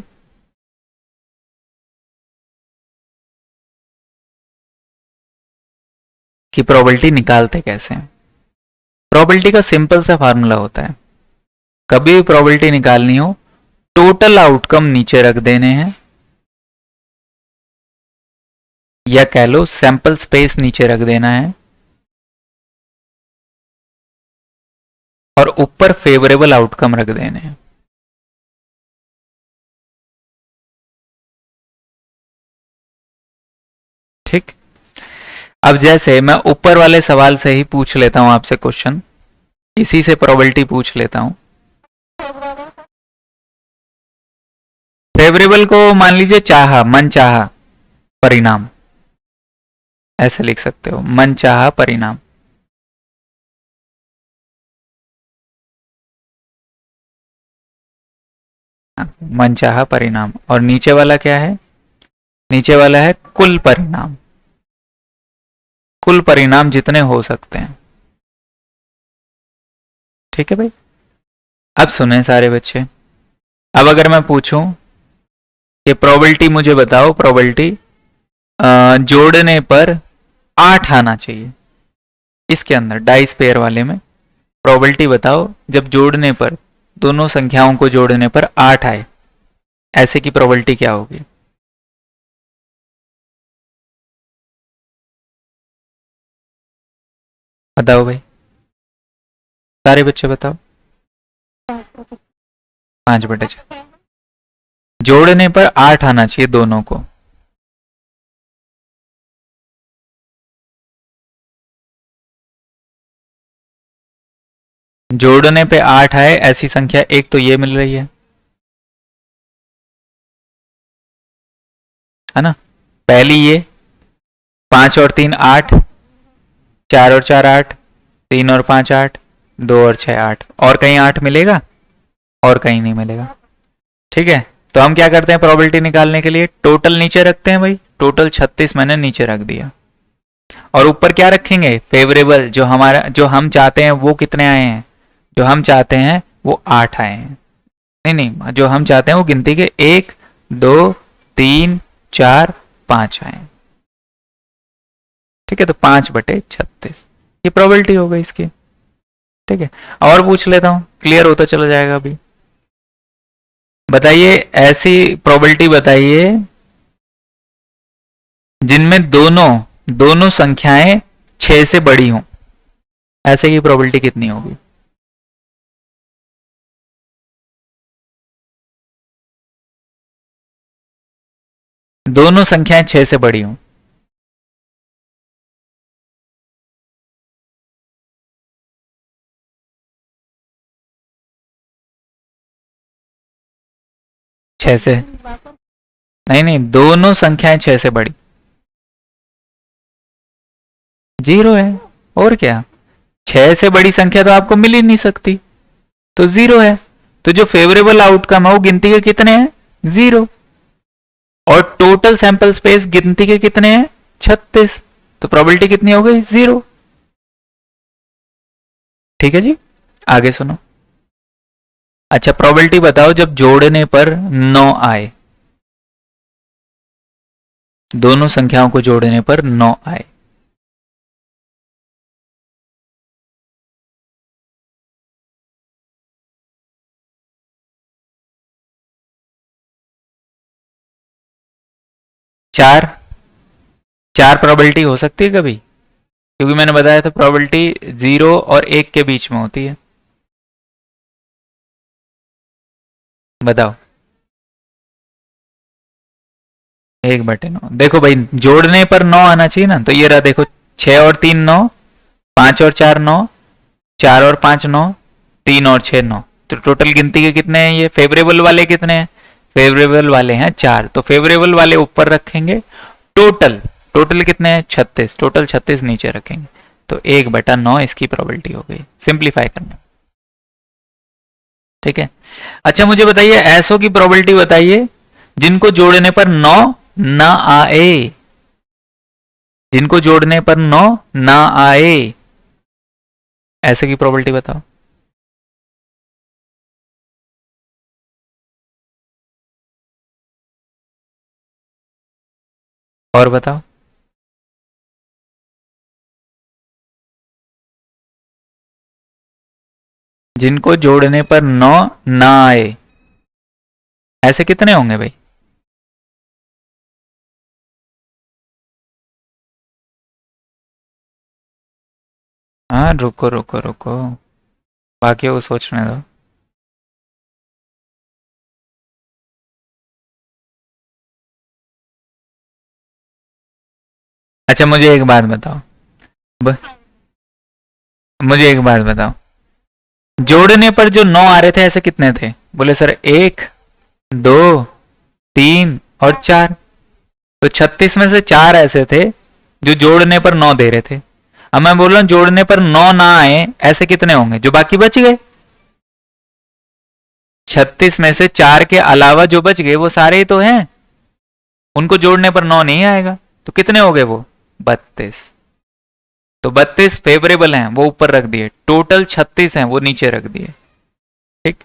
कि प्रोबेबिलिटी निकालते कैसे हैं। प्रोबेबिलिटी का सिंपल सा फार्मूला होता है, कभी भी प्रोबेबिलिटी निकालनी हो, टोटल आउटकम नीचे रख देने हैं, या कह लो सैंपल स्पेस नीचे रख देना है, और ऊपर फेवरेबल आउटकम रख देने हैं। ठीक। अब जैसे मैं ऊपर वाले सवाल से ही पूछ लेता हूं आपसे क्वेश्चन, इसी से प्रोबेबिलिटी पूछ लेता हूं। फेवरेबल को मान लीजिए चाहा, मन चाहा परिणाम, ऐसे लिख सकते हो, मन चाहा परिणाम। मन चाहा परिणाम। और नीचे वाला क्या है? नीचे वाला है कुल परिणाम, कुल परिणाम जितने हो सकते हैं। ठीक है भाई। अब सुने सारे बच्चे, अब अगर मैं पूछूं कि प्रोबेबिलिटी मुझे बताओ, प्रोबेबिलिटी जोड़ने पर 8 आना चाहिए, इसके अंदर डाइस पेयर वाले में प्रोबेबिलिटी बताओ जब जोड़ने पर, दोनों संख्याओं को जोड़ने पर 8 आए, ऐसे की प्रोबेबिलिटी क्या होगी? बताओ भाई, सारे बच्चे बताओ। 5/6। जोड़ने पर 8 आना चाहिए दोनों को। जोड़ने पे 8 आए ऐसी संख्या एक तो ये मिल रही है ना? पहली ये 5 और 3 8, 4 और 4 8, 3 और 5 8, 2 और 6 8, और कहीं 8 मिलेगा? और कहीं नहीं मिलेगा। ठीक है, तो हम क्या करते हैं प्रोबेबिलिटी निकालने के लिए? टोटल नीचे रखते हैं भाई, टोटल 36 मैंने नीचे रख दिया, और ऊपर क्या रखेंगे? फेवरेबल, जो हमारा, जो हम चाहते हैं वो कितने आए हैं? जो हम चाहते हैं वो 8 आए हैं। नहीं नहीं, जो हम चाहते हैं वो गिनती के 1 2 3 4 5 आए। ठीक है, तो 5/36 ये प्रोबेबिलिटी हो गई इसकी। ठीक है, और पूछ लेता हूं, क्लियर होता चला जाएगा अभी। बताइए ऐसी प्रोबेबिलिटी बताइए जिनमें दोनों दोनों संख्याएं 6 से बड़ी हों, ऐसे की प्रोबेबिलिटी कितनी होगी? दोनों संख्याएं 6 से बड़ी हों। छह से नहीं नहीं, दोनों संख्याएं 6 से बड़ी। 0 है, और क्या? 6 से बड़ी संख्या तो आपको मिल ही नहीं सकती, तो 0 है। तो जो फेवरेबल आउटकम है वो गिनती के कितने हैं? 0। और टोटल सैंपल स्पेस गिनती के कितने हैं? 36। तो प्रोबेबिलिटी कितनी हो गई? 0। ठीक है जी, आगे सुनो। अच्छा, प्रोबेबिलिटी बताओ जब जोड़ने पर 9 आए, दोनों संख्याओं को जोड़ने पर 9 आए। चार, 4 प्रोबेबिलिटी हो सकती है कभी? क्योंकि मैंने बताया था प्रोबेबिलिटी 0 और 1 के बीच में होती है। बताओ। 1/9। देखो भाई, जोड़ने पर 9 आना चाहिए ना, तो ये रहा देखो, 6 और 3 9, 5 और 4 9, 4 और 5 9, 3 और 6 9। तो टोटल गिनती के कितने हैं? ये फेवरेबल वाले कितने हैं? फेवरेबल वाले हैं 4, तो फेवरेबल वाले ऊपर रखेंगे। टोटल टोटल कितने हैं 36, टोटल 36 नीचे रखेंगे, तो 1/9 इसकी प्रोबेबिलिटी हो गई सिंप्लीफाई करने। ठीक है, अच्छा मुझे बताइए ऐसो की प्रोबेबिलिटी बताइए जिनको जोड़ने पर 9 ना आए, जिनको जोड़ने पर 9 ना आए, ऐसे की प्रोबेबिलिटी बताओ। और बताओ। जिनको जोड़ने पर 9 ना आए, ऐसे कितने होंगे भाई? हाँ रुको रुको रुको, बाकी वो सोचने दो। अच्छा मुझे एक बात बताओ, ब, मुझे एक बात बताओ, जोड़ने पर जो 9 आ रहे थे ऐसे कितने थे? बोले सर 1 2 3 और 4, तो 36 में से 4 ऐसे थे जो जोड़ने पर 9 दे रहे थे। अब मैं बोल रहा हूं जोड़ने पर 9 ना आए, ऐसे कितने होंगे जो बाकी बच गए? 36 में से 4 के अलावा जो बच गए वो सारे ही तो हैं, उनको जोड़ने पर 9 नहीं आएगा, तो कितने हो गए वो? 32। तो 32 फेवरेबल हैं वो ऊपर रख दिए, टोटल 36 हैं वो नीचे रख दिए। ठीक,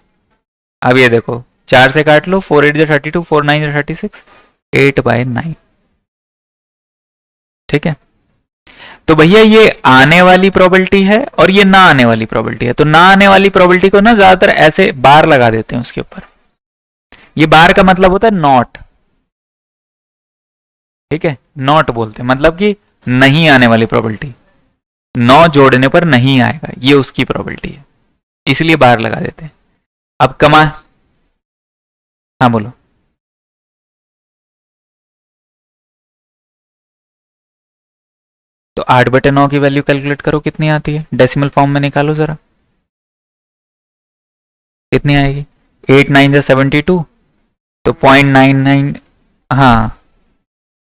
अब ये देखो 4 से काट लो, 4 8 जो 32, 4 9 जो 36, 8/9। ठीक है, तो भैया ये आने वाली प्रोबेबिलिटी है और ये ना आने वाली प्रोबेबिलिटी है। तो ना आने वाली प्रोबेबिलिटी को ना ज्यादातर ऐसे बार लगा देते हैं उसके ऊपर, ये बार का मतलब होता है नॉट। ठीक है, नॉट बोलते हैं, मतलब कि नहीं आने वाली प्रोबेबिलिटी, 9 जोड़ने पर नहीं आएगा, ये उसकी प्रोबेबिलिटी है, इसलिए बार लगा देते हैं। अब कमा, हाँ बोलो। तो 8/9 की वैल्यू कैलकुलेट करो कितनी आती है, डेसिमल फॉर्म में निकालो जरा, कितनी आएगी? 8 9 जा 72, तो 0.99, हाँ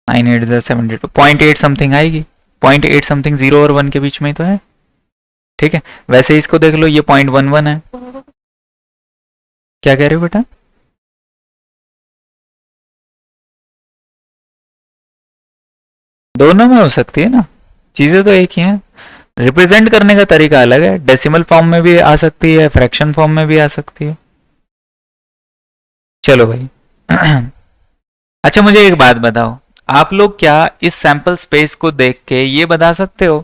9 8 जा 72, 0.8 समथिंग आएगी, 0.8 समथिंग 0 और 1 के बीच में ही तो है। ठीक है, वैसे इसको देख लो, ये 0.11 है। क्या कह रहे हो बेटा? दोनों में हो सकती है ना, चीजें तो एक ही हैं, रिप्रेजेंट करने का तरीका अलग है, डेसिमल फॉर्म में भी आ सकती है, फ्रैक्शन फॉर्म में भी आ सकती है। चलो भाई अच्छा मुझे एक बात बताओ, आप लोग क्या इस सैंपल स्पेस को देख के ये बता सकते हो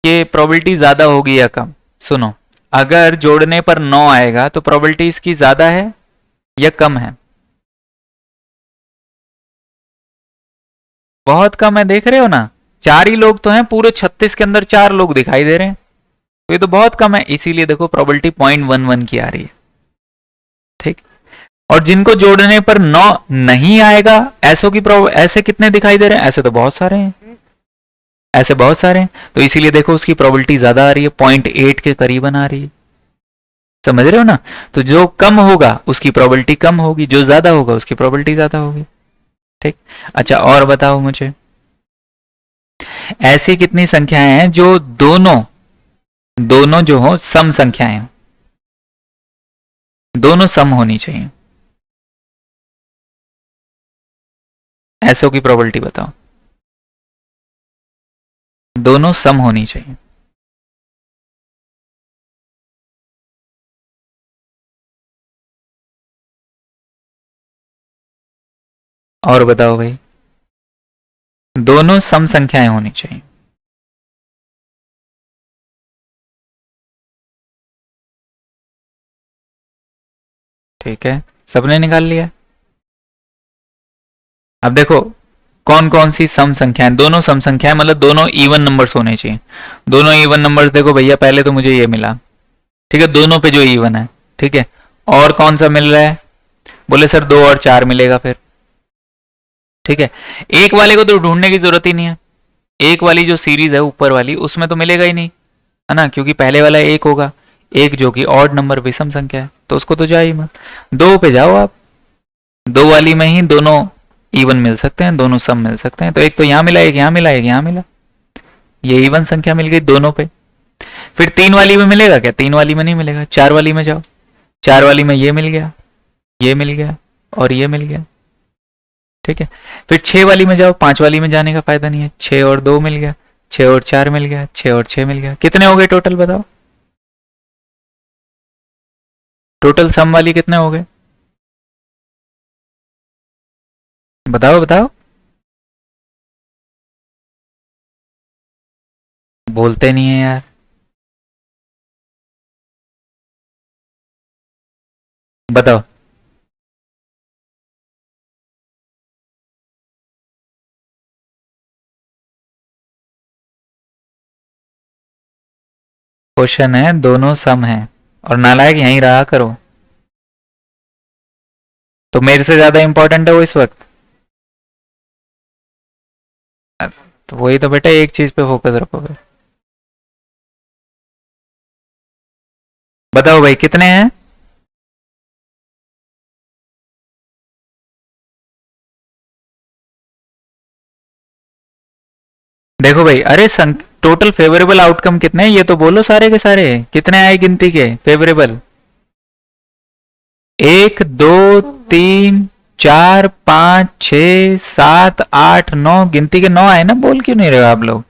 कि प्रोबेबिलिटी ज्यादा होगी या कम? सुनो, अगर जोड़ने पर 9 आएगा तो प्रोबेबिलिटी इसकी ज्यादा है या कम है? बहुत कम है, देख रहे हो ना, 4 ही लोग तो हैं पूरे 36 के अंदर, 4 लोग दिखाई दे रहे हैं, तो ये तो बहुत कम है, इसीलिए देखो प्रोबेबिलिटी 0.11 की आ रही है। ठीक, और जिनको जोड़ने पर 9 नहीं आएगा, ऐसों की ऐसे कितने दिखाई दे रहे हैं? ऐसे तो बहुत सारे हैं, ऐसे बहुत सारे हैं, तो इसीलिए देखो उसकी प्रोबेबिलिटी ज्यादा आ रही है, 0.8 के करीबन आ रही है। समझ रहे हो ना? तो जो कम होगा उसकी प्रोबेबिलिटी कम होगी, जो ज्यादा होगा उसकी प्रोबेबिलिटी ज्यादा होगी। ठीक, अच्छा और बताओ मुझे, ऐसी कितनी संख्याएं हैं जो दोनों दोनों जो हो सम संख्याएं, दोनों सम होनी चाहिए, ऐसों की प्रोबेबिलिटी बताओ, दोनों सम होनी चाहिए। और बताओ भाई, दोनों सम संख्याएं होनी चाहिए। ठीक है, सबने निकाल लिया। अब देखो कौन कौन सी सम संख्याएं, दोनों सम संख्याएं मतलब दोनों इवन नंबर्स होने चाहिए। दोनों इवन नंबर्स, देखो भैया पहले तो मुझे ये मिला, ठीक है, दोनों पे जो इवन है। ठीक है, और कौन सा मिल रहा है? बोले सर 2 और 4 मिलेगा फिर। ठीक है, एक वाले को तो ढूंढने की जरूरत ही नहीं है, एक वाली जो सीरीज है ऊपर वाली उसमें तो मिलेगा ही नहीं, है ना, क्योंकि पहले वाला एक होगा, एक जो कि ऑड नंबर विषम संख्या है, तो उसको तो जा ही मत। 2 पे जाओ आप, दो वाली में ही दोनों इवन मिल सकते हैं, दोनों सम मिल सकते हैं। तो एक तो यहां मिला, एक यहां मिला, एक यहां मिला, ये इवन संख्या मिल गई दोनों पे। फिर तीन वाली में मिलेगा क्या? तीन वाली में नहीं मिलेगा। चार वाली में जाओ, चार वाली में ये मिल गया, ये मिल गया और ये मिल गया, ठीक है। फिर छह वाली में जाओ, पांच वाली में जाने का फायदा नहीं है, छह और दो मिल गया, छह और चार मिल गया, छह और छह मिल गया। कितने हो गए टोटल बताओ? टोटल सम वाली कितने हो गए? बताओ बताओ, बोलते नहीं है यार। बताओ। क्वेश्चन है दोनों सम है और नालायक यहीं रहा करो। तो मेरे से ज्यादा इंपॉर्टेंट है वो इस वक्त। तो वही तो बेटा, एक चीज पे फोकस रखो भाई। बताओ भाई कितने हैं? देखो भाई, अरे टोटल फेवरेबल आउटकम कितने हैं ये तो बोलो, सारे के सारे कितने आए गिनती के फेवरेबल? एक, दो, तीन, चार, पांच, छ, सात, आठ, नौ, गिनती के नौ आए ना। बोल क्यों नहीं रहे हो आप लोग?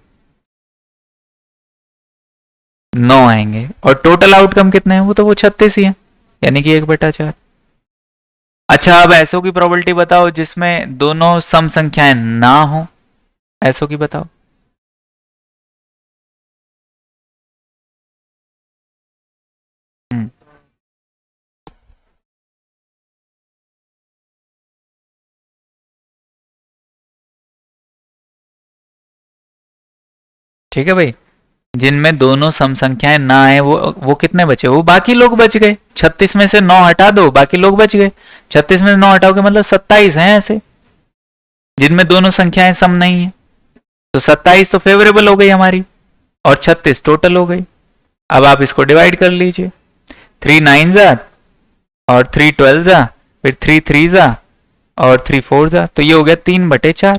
नौ आएंगे। और टोटल आउटकम कितने हैं? वो तो वो 36 ही है, यानी कि 1/4। अच्छा, अब ऐसों की प्रोबेबिलिटी बताओ जिसमें दोनों सम संख्याएं ना हो, ऐसों की बताओ। हम्म, ठीक है भाई। जिनमें दोनों सम संख्याएं ना आए वो कितने बचे? वो बाकी लोग बच गए। 36 में से 9 हटा दो, बाकी लोग बच गए। 36 में से 9 हटाओगे मतलब 27 हैं ऐसे जिनमें दोनों संख्याएं सम नहीं है। तो 27 तो फेवरेबल हो गई हमारी और 36 टोटल हो गई। अब आप इसको डिवाइड कर लीजिए। 3 9 जा और 3 12 जा, फिर 3 3 जा और 3 4 जा, तो ये हो गया 3/4।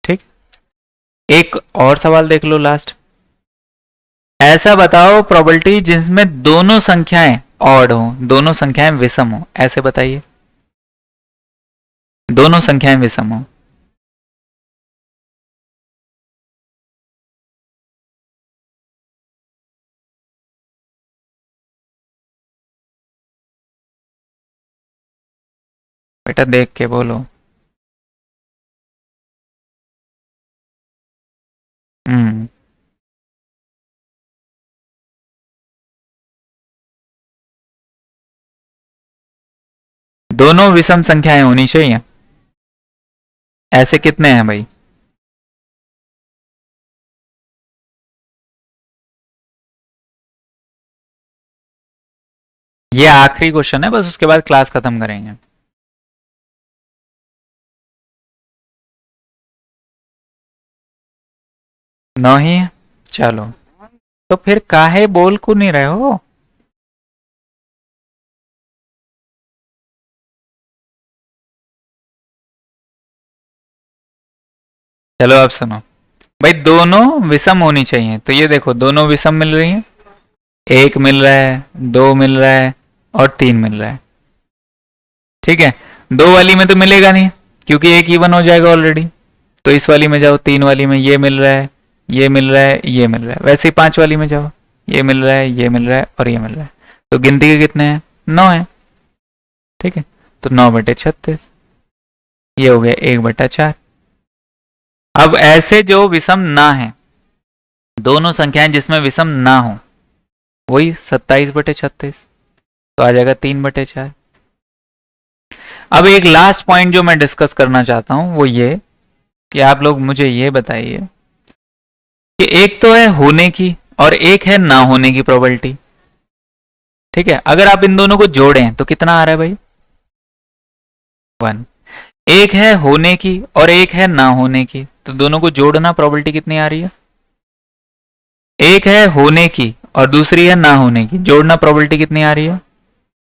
ठीक। एक और सवाल देख लो लास्ट। ऐसा बताओ प्रोबेबिलिटी जिसमें दोनों संख्याएं ऑड हो, दोनों संख्याएं विषम हो, ऐसे बताइए। दोनों संख्याएं विषम हो। बेटा देख के बोलो। हम्म। दोनों विषम संख्याएं होनी चाहिए। ऐसे कितने हैं भाई? ये आखिरी क्वेश्चन है बस, उसके बाद क्लास खत्म करेंगे। 9 ही है। चलो, तो फिर काहे बोल क्यों नहीं रहे हो? चलो अब सुनो भाई, दोनों विषम होनी चाहिए। तो ये देखो, दोनों विषम मिल रही हैं। एक मिल रहा है, दो मिल रहा है और तीन मिल रहा है। ठीक है। दो वाली में तो मिलेगा नहीं क्योंकि एक इवन हो जाएगा ऑलरेडी। तो इस वाली में जाओ, तीन वाली में ये मिल रहा है, ये मिल रहा है, ये मिल रहा है। वैसे ही पांच वाली में जाओ, ये मिल रहा है, ये मिल रहा है और ये मिल रहा है। तो गिनती के कितने हैं? 9 है। ठीक है। तो 9/36, ये हो गया 1/4। अब ऐसे जो विषम ना है, दोनों संख्याएं जिसमें विषम ना हो, वही 27/36, तो आ जाएगा 3/4। अब एक लास्ट पॉइंट जो मैं डिस्कस करना चाहता हूं वो ये कि आप लोग मुझे ये बताइए कि एक तो है होने की और एक है ना होने की प्रोबेबिलिटी। ठीक है। अगर आप इन दोनों को जोड़ें तो कितना आ रहा है भाई? 1। एक है होने की और एक है ना होने की, तो दोनों को जोड़ना प्रोबेबिलिटी कितनी आ रही है? एक है होने की और दूसरी है ना होने की, जोड़ना प्रोबेबिलिटी कितनी आ रही है?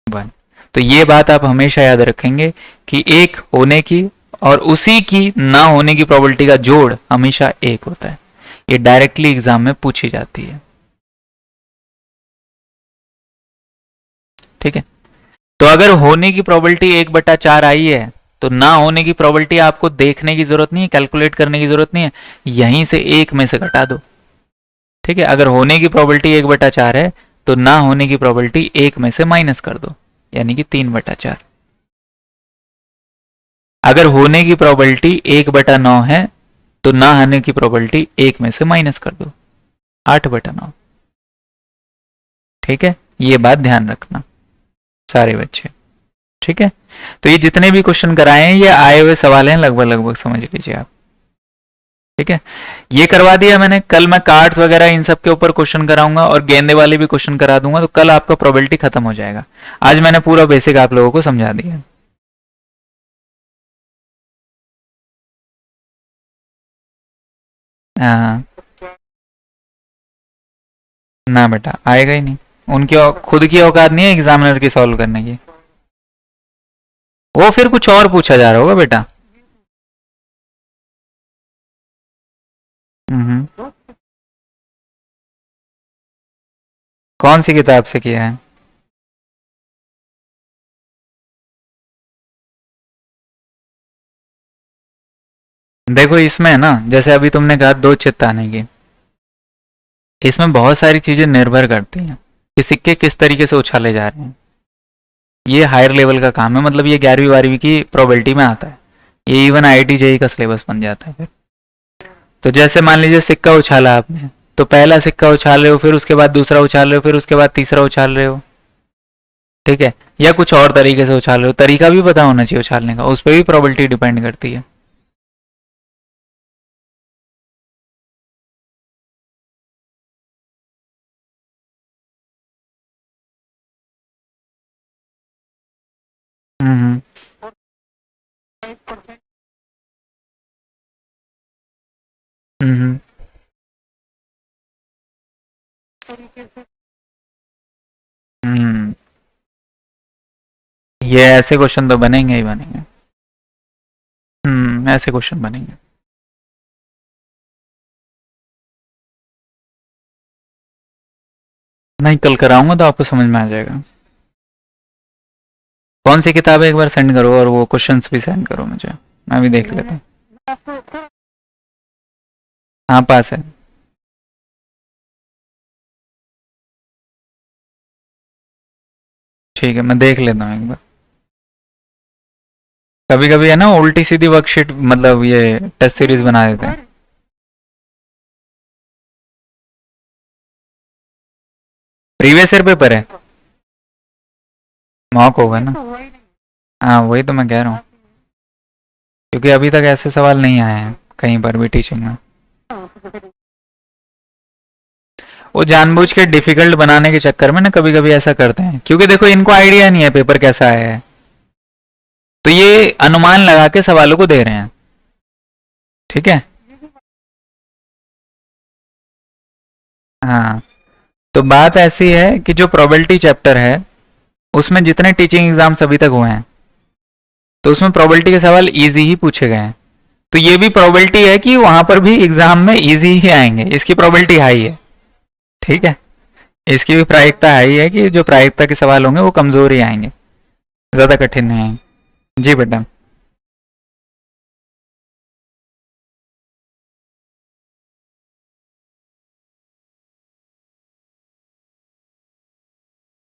1। तो ये बात आप हमेशा याद रखेंगे कि एक होने की और उसी की ना होने की प्रोबेबिलिटी का जोड़ हमेशा एक होता है। ये डायरेक्टली एग्जाम में पूछी जाती है। ठीक है, तो अगर होने की प्रोबेबिलिटी 1/4 आई है तो ना होने की प्रोबेबिलिटी आपको देखने की जरूरत नहीं है, कैलकुलेट करने की जरूरत नहीं है, यहीं से एक में से घटा दो। ठीक है, अगर होने की प्रोबेबिलिटी 1/4 है तो ना होने की प्रोबेबिलिटी एक में से माइनस कर दो, यानी कि 3/4। अगर होने की प्रोबेबिलिटी 1/9 है तो ना होने की प्रोबेबिलिटी एक में से माइनस कर दो, 8/9। ठीक है, ये बात ध्यान रखना सारे बच्चे। ठीक है, तो ये जितने भी क्वेश्चन कराए हैं ये आए हुए सवाल हैं, लगभग लगभग समझ लीजिए आप। ठीक है, ये करवा दिया मैंने। कल मैं कार्ड्स वगैरह इन सब के ऊपर क्वेश्चन कराऊंगा और गेंदे वाले भी क्वेश्चन करा दूंगा, तो कल आपका प्रोबेबिलिटी खत्म हो जाएगा। आज मैंने पूरा बेसिक आप लोगों को समझा दिया। हाँ, ना बेटा आएगा ही नहीं, उनकी खुद की औकात नहीं है एग्जामिनर की सॉल्व करने की। वो फिर कुछ और पूछा जा रहा होगा बेटा। हम्म, कौन सी किताब से किया है? देखो इसमें है ना, जैसे अभी तुमने कहा दो चित्ताने की, इसमें बहुत सारी चीजें निर्भर करती हैं कि सिक्के किस तरीके से उछाले जा रहे हैं। ये हायर लेवल का काम है, मतलब ये 11वीं 12वीं की प्रोबेबिलिटी में आता है। ये इवन IIT जेई का सिलेबस बन जाता है फिर। तो जैसे मान लीजिए सिक्का उछाला आपने, तो पहला सिक्का उछाल रहे हो, फिर उसके बाद दूसरा उछाल रहे हो, फिर उसके बाद तीसरा उछाल रहे हो। ठीक है, या कुछ और तरीके से उछाल रहे हो, तरीका भी पता होना चाहिए उछालने का, उस पर भी प्रोबेबिलिटी डिपेंड करती है। हम्म, हम्म, हम्म। ये ऐसे क्वेश्चन तो बनेंगे ही बनेंगे। ऐसे क्वेश्चन बनेंगे। नहीं, कल कराऊंगा तो आपको समझ में आ जाएगा। कौन सी किताब है एक बार सेंड करो, और वो क्वेश्चंस भी सेंड करो मुझे, मैं भी देख लेता हूँ। हाँ, पास है। ठीक है, मैं देख लेता हूँ एक बार। कभी कभी है ना उल्टी सीधी वर्कशीट, मतलब ये टेस्ट सीरीज बना देते हैं। प्रीवियस ईयर पेपर है, मॉक होगा ना। हाँ, वही तो मैं कह रहा हूँ, क्योंकि अभी तक ऐसे सवाल नहीं आए हैं कहीं पर भी टीचिंग में। वो जानबूझ के डिफिकल्ट बनाने के चक्कर में ना कभी कभी ऐसा करते हैं, क्योंकि देखो इनको आइडिया नहीं है पेपर कैसा आया है, तो ये अनुमान लगा के सवालों को दे रहे हैं। ठीक है, हाँ। तो बात ऐसी है कि जो प्रोबेबिलिटी चैप्टर है उसमें जितने टीचिंग एग्जाम्स अभी तक हुए हैं, तो उसमें प्रोबेबिलिटी के सवाल इजी ही पूछे गए हैं। तो ये भी प्रोबेबिलिटी है कि वहां पर भी एग्जाम में इजी ही आएंगे, इसकी प्रोबेबिलिटी हाई है। ठीक है, इसकी भी प्रायिकता हाई है कि जो प्रायिकता के सवाल होंगे वो कमजोर ही आएंगे, ज्यादा कठिन नहीं आएंगे। जी बेटा।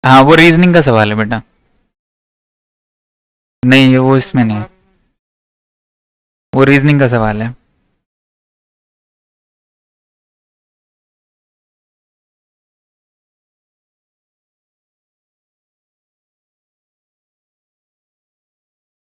हाँ, वो रीजनिंग का सवाल है बेटा। नहीं, वो इसमें नहीं है, वो रीजनिंग का सवाल है।